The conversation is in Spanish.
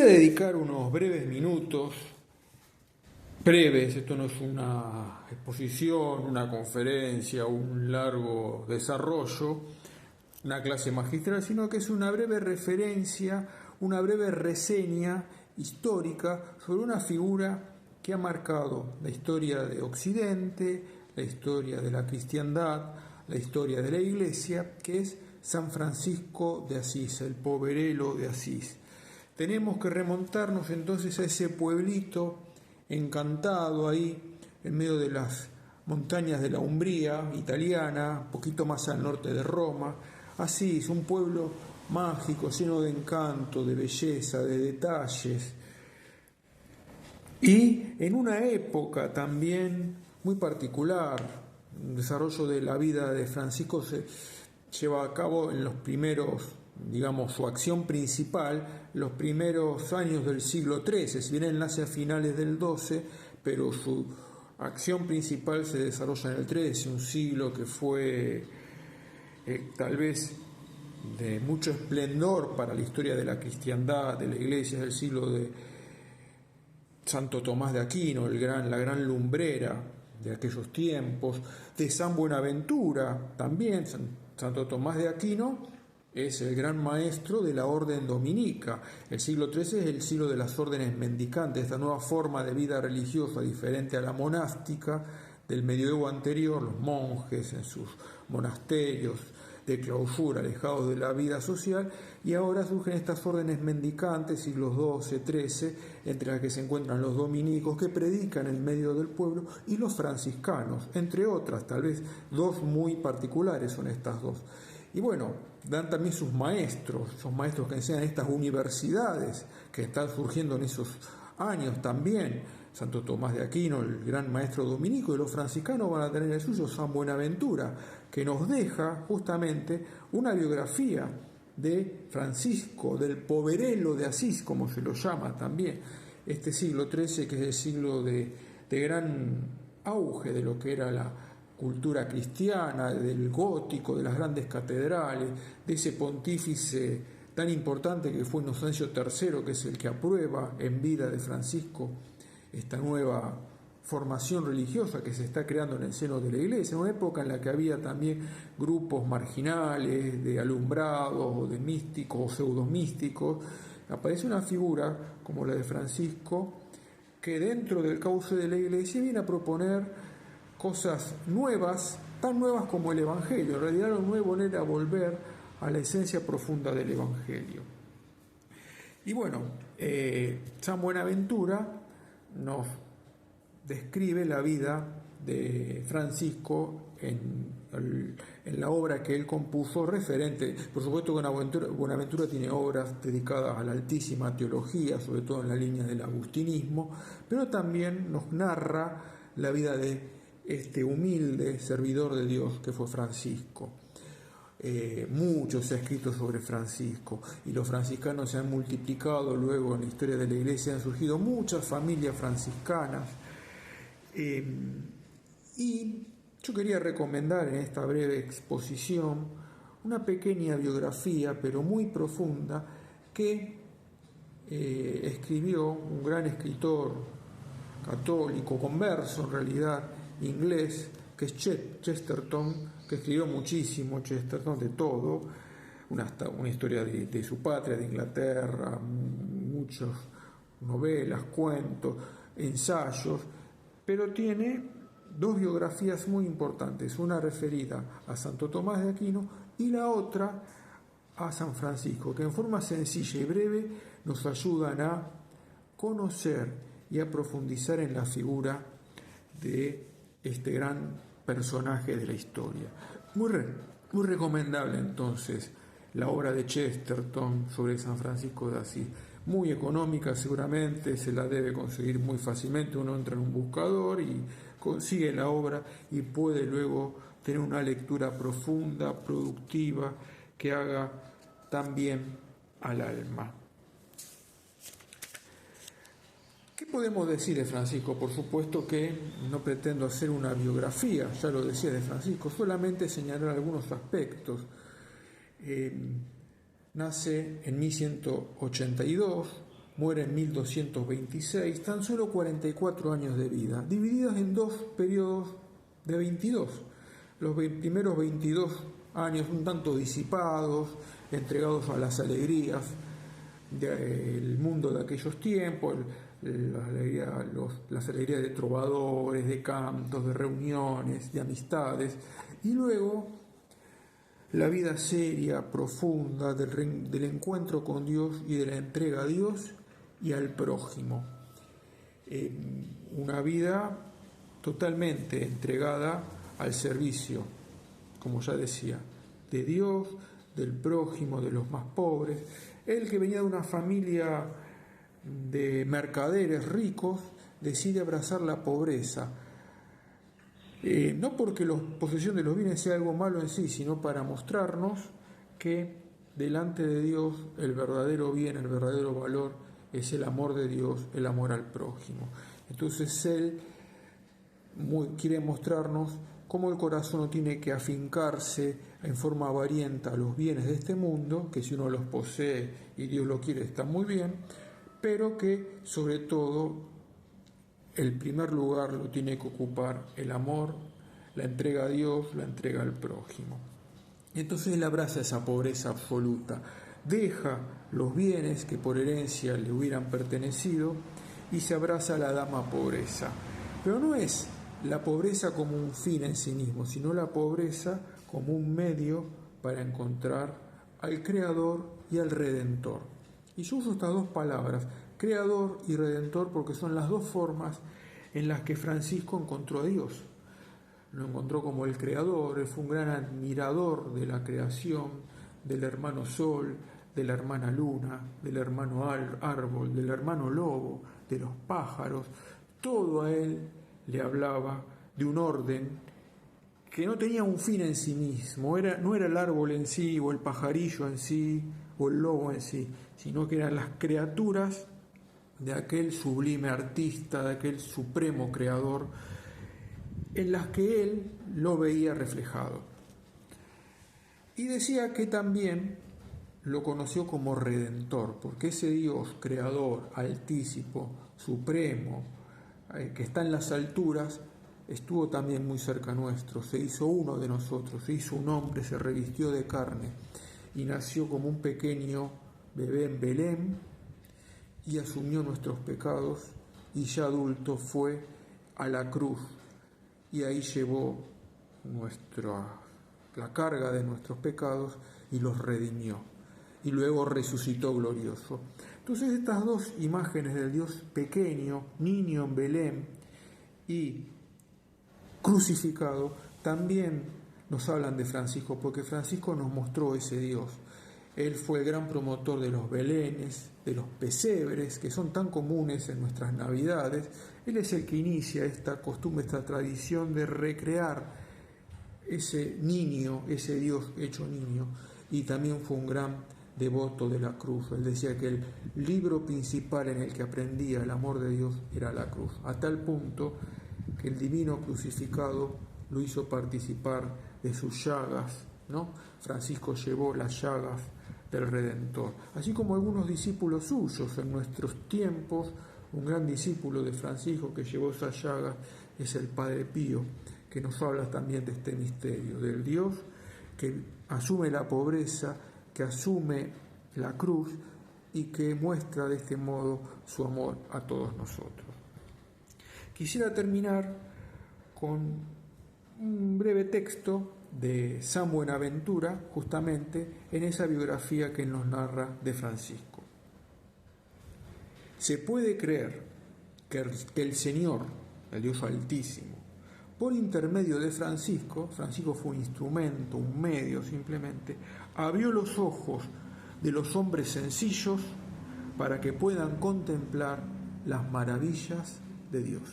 Voy a dedicar unos breves minutos, breves, esto no es una exposición, una conferencia, un largo desarrollo, una clase magistral, sino que es una breve referencia, una breve reseña histórica sobre una figura que ha marcado la historia de Occidente, la historia de la cristiandad, la historia de la Iglesia, que es San Francisco de Asís, el poverelo de Asís. Tenemos que remontarnos entonces a ese pueblito encantado ahí en medio de las montañas de la Umbría italiana, un poquito más al norte de Roma. Asís, un pueblo mágico, lleno de encanto, de belleza, de detalles. Y en una época también muy particular, el desarrollo de la vida de Francisco se lleva a cabo en los primeros, digamos, su acción principal, los primeros años del siglo XIII, si bien él nace a finales del XII, pero su acción principal se desarrolla en el XIII, un siglo que fue tal vez de mucho esplendor para la historia de la cristiandad, de la Iglesia, del siglo de Santo Tomás de Aquino, la gran lumbrera de aquellos tiempos, de San Buenaventura también. Santo Tomás de Aquino es el gran maestro de la orden dominica. El siglo XIII es el siglo de las órdenes mendicantes, esta nueva forma de vida religiosa diferente a la monástica del medioevo anterior, los monjes en sus monasterios de clausura, alejados de la vida social, y ahora surgen estas órdenes mendicantes, siglos XII, XIII, entre las que se encuentran los dominicos que predican en medio del pueblo, y los franciscanos, entre otras, tal vez dos muy particulares son estas dos. Y bueno, dan también sus maestros, esos maestros que enseñan en estas universidades que están surgiendo en esos años también. Santo Tomás de Aquino, el gran maestro dominico, y los franciscanos van a tener el suyo, San Buenaventura, que nos deja justamente una biografía de Francisco, del poverelo de Asís, como se lo llama también, este siglo XIII, que es el siglo de gran auge de lo que era la cultura cristiana, del gótico, de las grandes catedrales, de ese pontífice tan importante que fue Inocencio III, que es el que aprueba en vida de Francisco esta nueva formación religiosa que se está creando en el seno de la Iglesia, en una época en la que había también grupos marginales, de alumbrados, o de místicos, o pseudomísticos. Aparece una figura como la de Francisco, que dentro del cauce de la Iglesia viene a proponer cosas nuevas, tan nuevas como el Evangelio. En realidad lo nuevo era volver a la esencia profunda del Evangelio. Y bueno, San Buenaventura nos describe la vida de Francisco en la obra que él compuso referente. Por supuesto que Buenaventura tiene obras dedicadas a la altísima teología, sobre todo en la línea del agustinismo, pero también nos narra la vida de este humilde servidor de Dios que fue Francisco. Mucho se ha escrito sobre Francisco y los franciscanos se han multiplicado luego en la historia de la Iglesia, han surgido muchas familias franciscanas, y yo quería recomendar en esta breve exposición una pequeña biografía pero muy profunda que escribió un gran escritor católico, converso en realidad, inglés, que es Chesterton, que escribió muchísimo, Chesterton, de todo, una historia de su patria, de Inglaterra, muchas novelas, cuentos, ensayos, pero tiene dos biografías muy importantes, una referida a Santo Tomás de Aquino y la otra a San Francisco, que en forma sencilla y breve nos ayudan a conocer y a profundizar en la figura de este gran personaje de la historia. Muy recomendable entonces la obra de Chesterton sobre San Francisco de Asís. Muy económica seguramente, se la debe conseguir muy fácilmente. Uno entra en un buscador y consigue la obra y puede luego tener una lectura profunda, productiva, que haga tan bien al alma. ¿Qué podemos decir de Francisco? Por supuesto que no pretendo hacer una biografía, ya lo decía, de Francisco, solamente señalar algunos aspectos. Nace en 1182, muere en 1226, tan solo 44 años de vida, divididos en dos periodos de 22. Los primeros 22 años un tanto disipados, entregados a las alegrías del mundo de aquellos tiempos, las alegrías de trovadores, de cantos, de reuniones, de amistades, y luego la vida seria, profunda del encuentro con Dios y de la entrega a Dios y al prójimo. Una vida totalmente entregada al servicio, como ya decía, de Dios, del prójimo, de los más pobres. Él, que venía de una familia de mercaderes ricos, decide abrazar la pobreza. No porque la posesión de los bienes sea algo malo en sí, sino para mostrarnos que delante de Dios el verdadero bien, el verdadero valor es el amor de Dios, el amor al prójimo. Entonces Él quiere mostrarnos cómo el corazón no tiene que afincarse en forma avarienta a los bienes de este mundo, que si uno los posee y Dios lo quiere está muy bien, pero que sobre todo el primer lugar lo tiene que ocupar el amor, la entrega a Dios, la entrega al prójimo. Entonces él abraza esa pobreza absoluta, deja los bienes que por herencia le hubieran pertenecido y se abraza a la dama pobreza. Pero no es la pobreza como un fin en sí mismo, sino la pobreza como un medio para encontrar al Creador y al Redentor. Y yo uso estas dos palabras, Creador y Redentor, porque son las dos formas en las que Francisco encontró a Dios. Lo encontró como el Creador, él fue un gran admirador de la creación, del hermano Sol, de la hermana Luna, del hermano Árbol, del hermano Lobo, de los pájaros. Todo a él le hablaba de un orden que no tenía un fin en sí mismo, no era el árbol en sí, o el pajarillo en sí, o el lobo en sí, sino que eran las criaturas de aquel sublime artista, de aquel supremo creador, en las que él lo veía reflejado. Y decía que también lo conoció como Redentor, porque ese Dios creador, altísimo, supremo, que está en las alturas, estuvo también muy cerca nuestro, se hizo uno de nosotros, se hizo un hombre, se revistió de carne y nació como un pequeño bebé en Belén y asumió nuestros pecados y ya adulto fue a la cruz y ahí llevó la carga de nuestros pecados y los redimió y luego resucitó glorioso. Entonces estas dos imágenes del Dios pequeño, niño en Belén y crucificado, también nos hablan de Francisco, porque Francisco nos mostró ese Dios. Él fue el gran promotor de los belenes, de los pesebres, que son tan comunes en nuestras Navidades. Él es el que inicia esta costumbre, esta tradición de recrear ese niño, ese Dios hecho niño, y también fue un gran devoto de la cruz. Él decía que el libro principal en el que aprendía el amor de Dios era la cruz, a tal punto que el divino crucificado lo hizo participar de sus llagas, ¿no? Francisco llevó las llagas del Redentor, así como algunos discípulos suyos en nuestros tiempos. Un gran discípulo de Francisco que llevó esas llagas es el Padre Pío, que nos habla también de este misterio, del Dios que asume la pobreza, que asume la cruz y que muestra de este modo su amor a todos nosotros. Quisiera terminar con un breve texto de San Buenaventura, justamente en esa biografía que nos narra de Francisco. Se puede creer que el Señor, el Dios Altísimo, por intermedio de Francisco fue un instrumento, un medio simplemente, abrió los ojos de los hombres sencillos para que puedan contemplar las maravillas de Dios.